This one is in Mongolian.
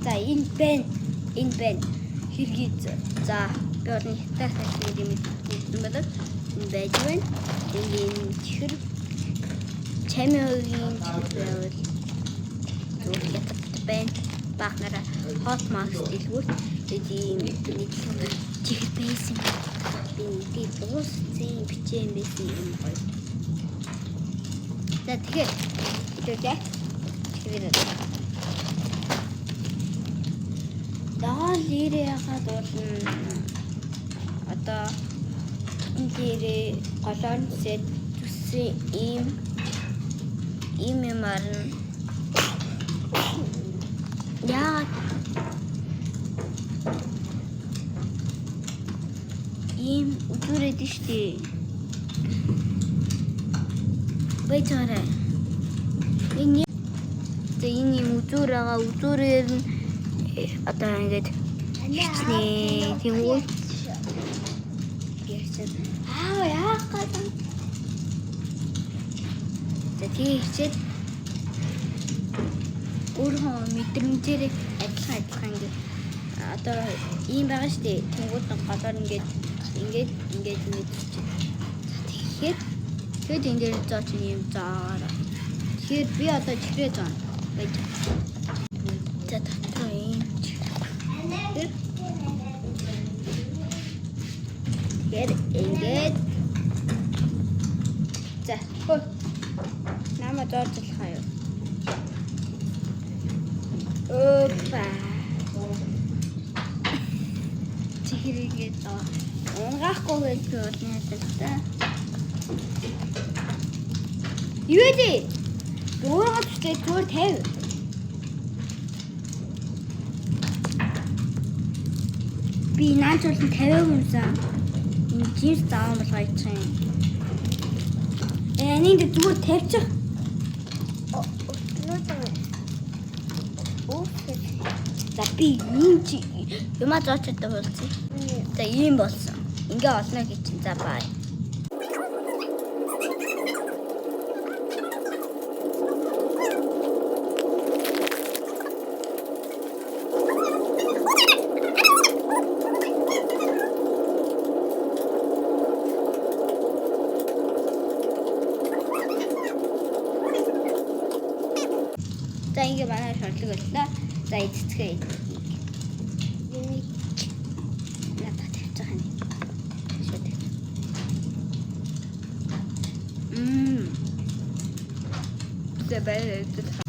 За энэ байна. Хэргийг за би бол хятад хэлний юм байна. Энэ байж байна. Энэ чихэр чамиогийн чихэр байвал зүгээр хятад байна. Бахнараа hot max дэлгүүр ийм нэг чихэр байсан. Би тийм дууссан бичээн байсан юм гоё. За тэгэхээр чихэр Даал ирээ хаад болно. Одоо энэ ирээ голоор сэт түсэн ийм юмар нь яа ийм үдүрээд штэ. Байтаарай. Энэ юм үзүүрээр нь одоо ингээд хичнээн тийм үү ярьсан. Яах гэдэг. За тийм хичээд өөрөө мэдрэмжээр адилхан ингээд одоо ийм байгаа шүү дээ. Тэнгууд голоор ингээд тэгэхэд энэ дээр зооч юм заараа. Тэгэхээр би одоо чихрээ зоно. Байж. За татвар юм. Ингээд. За хөө. Намаа зоочлах юм. Опа. Чихрээгээ зоо. Унгахгүй байж болно та. Юу вэ? Дуурайгаад үстэй зүгээр 50. Би наачуулсан 50 юмсан. Энэ жинс заавал болгож юм. Энийг зүгээр тавьчих. За би юмаа зоочтой болсон. За ийм болсон. Ингээ олно гэж чинь за бай. За ингээ манай шорлог боллоо. За эцэцгээ. Надад тавьж байгаа юм. Шот. За баярлалаа.